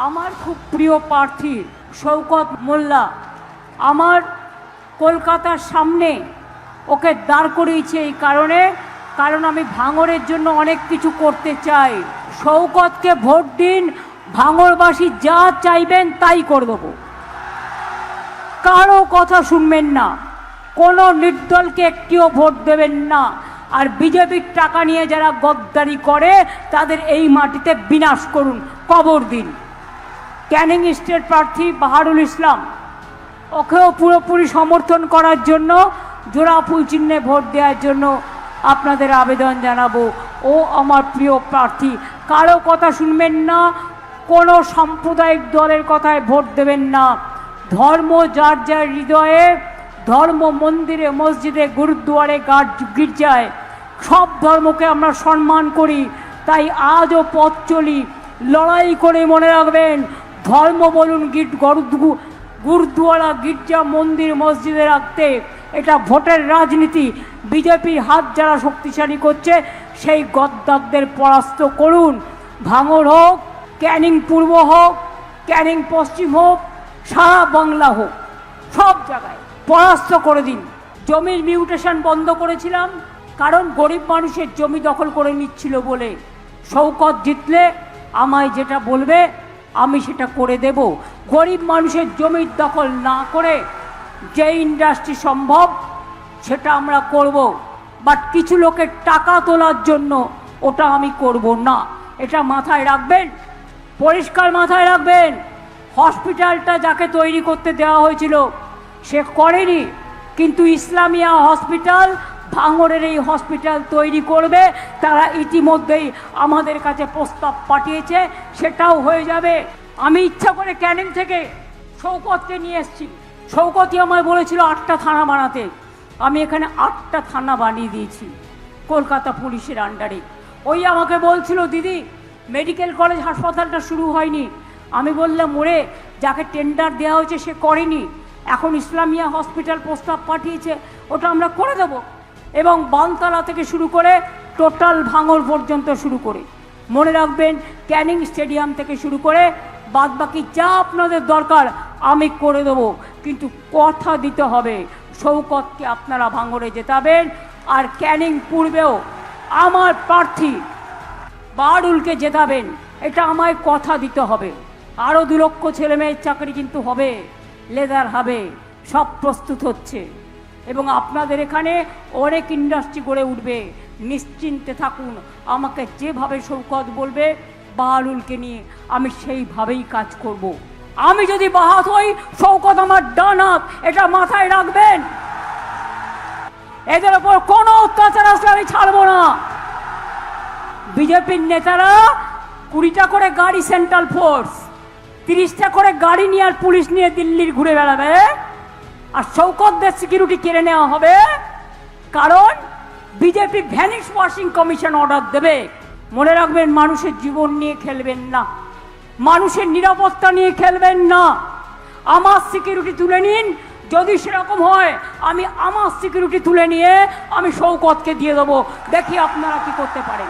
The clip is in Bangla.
আমার খুব প্রিয় প্রার্থী শওকত মোল্লা আমার কলকাতার সামনে ওকে দাঁড় করিয়েছি এই কারণ আমি ভাঙড়ের জন্য অনেক কিছু করতে চাই। শওকতকে ভোট দিন, ভাঙড়বাসী যা চাইবেন তাই করে দেবো। কারো কথা শুনবেন না, কোনো নির্দলকে একটিও ভোট দেবেন না। আর বিজেপির টাকা নিয়ে যারা গদ্দারি করে তাদের এই মাটিতে বিনাশ করুন, কবর দিন। ক্যানিং স্টেট প্রার্থী বাহারুল ইসলাম, ওকেও পুরোপুরি সমর্থন করার জন্য, জোড়া ফুল চিহ্নে ভোট দেওয়ার জন্য আপনাদের আবেদন জানাবো। ও আমার প্রিয় প্রার্থী, কারো কথা শুনবেন না, কোনো সাম্প্রদায়িক দলের কথায় ভোট দেবেন না। ধর্ম যার যার হৃদয়ে, ধর্ম মন্দিরে, মসজিদে, গুরুদ্বারে, গির্জায় সব ধর্মকে আমরা সম্মান করি। তাই আজও পথ চলি, লড়াই করে। মনে রাখবেন, ধর্ম বলুন, গুরুদ্বারা, গির্জা, মন্দির, মসজিদে রাখতে। এটা ভোটের রাজনীতি। বিজেপির হাত যারা শক্তিশালী করছে সেই গদ্দারদের পরাস্ত করুন। ভাঙড় হোক, ক্যানিং পূর্ব হোক, ক্যানিং পশ্চিম হোক, সারা বাংলা হোক, সব জায়গায় পরাস্ত করে দিন। জমির মিউটেশন বন্ধ করেছিলাম কারণ গরিব মানুষের জমি দখল করে নিচ্ছিল বলে। শওকত জিতলে আমায় যেটা বলবে আমি সেটা করে দেব। গরিব মানুষের জমির দখল না করে যে ইন্ডাস্ট্রি সম্ভব সেটা আমরা করব, বাট কিছু লোকের টাকা তোলার জন্য ওটা আমি করব না। এটা মাথায় রাখবেন, পরিষ্কার মাথায় রাখবেন। হসপিটালটা যাকে তৈরি করতে দেওয়া হয়েছিল সে করেনি, কিন্তু ইসলামিয়া হসপিটাল, ভাঙড়ের এই হসপিটাল তৈরি করবে। তারা ইতিমধ্যেই আমাদের কাছে প্রস্তাব পাঠিয়েছে, সেটাও হয়ে যাবে। আমি ইচ্ছা করে ক্যানিং থেকে শওকতকে নিয়ে এসেছি। শওকতই আমায় বলেছিল 8টা থানা বানাতে, আমি এখানে 8টা থানা বানিয়ে দিয়েছি কলকাতা পুলিশের আন্ডারে। ওই আমাকে বলছিল, দিদি মেডিকেল কলেজ হাসপাতালটা শুরু হয়নি। আমি বললাম, ওরে যাকে টেন্ডার দেওয়া হয়েছে সে করেনি, এখন ইসলামিয়া হসপিটাল প্রস্তাব পাঠিয়েছে, ওটা আমরা করে দেব। এবং বানতলা থেকে শুরু করে টোটাল ভাঙড় পর্যন্ত শুরু করে, মনে রাখবেন, ক্যানিং স্টেডিয়াম থেকে শুরু করে বাদবাকি যা আপনাদের দরকার আমি করে দেব। কিন্তু কথা দিতে হবে, শওকতকে আপনারা ভাঙড়ে জেতাবেন। আর ক্যানিং পূর্বেও আমার প্রার্থী বাহারুলকে জেতাবেন, এটা আমায় কথা দিতে হবে। আরও 2 লক্ষ ছেলেমেয়ের চাকরি কিন্তু হবে, লেদার হবে, সব প্রস্তুত হচ্ছে। এবং আপনাদের এখানে অনেক ইন্ডাস্ট্রি গড়ে উঠবে, নিশ্চিন্তে থাকুন। আমাকে যেভাবে শওকত বলবে বাহারুলকে নিয়ে আমি সেইভাবেই কাজ করব। আমি যদি বাহাত হই, শওকত আমার ডান হাত, এটা মাথায় রাখবেন। এদের ওপর কোনো অত্যাচার আসলে আমি ছাড়বো না। বিজেপির নেতারা 20টা করে গাড়ি সেন্ট্রাল ফোর্স, 30টা করে গাড়ি নিয়ে আর পুলিশ নিয়ে দিল্লির ঘুরে বেড়াবে, আর শওকতদের সিকিউরিটি কেড়ে নেওয়া হবে। কারণ BJP vanish washing commission order দেবে। মনে রাখবেন, মানুষের জীবন নিয়ে খেলবেন না, মানুষের নিরাপত্তা নিয়ে খেলবেন না। আমার সিকিউরিটি তুলে নিন, যদি সেরকম হয় আমি আমার সিকিউরিটি তুলে নিয়ে আমি শওকতকে দিয়ে দেবো। দেখি আপনারা কি করতে পারেন।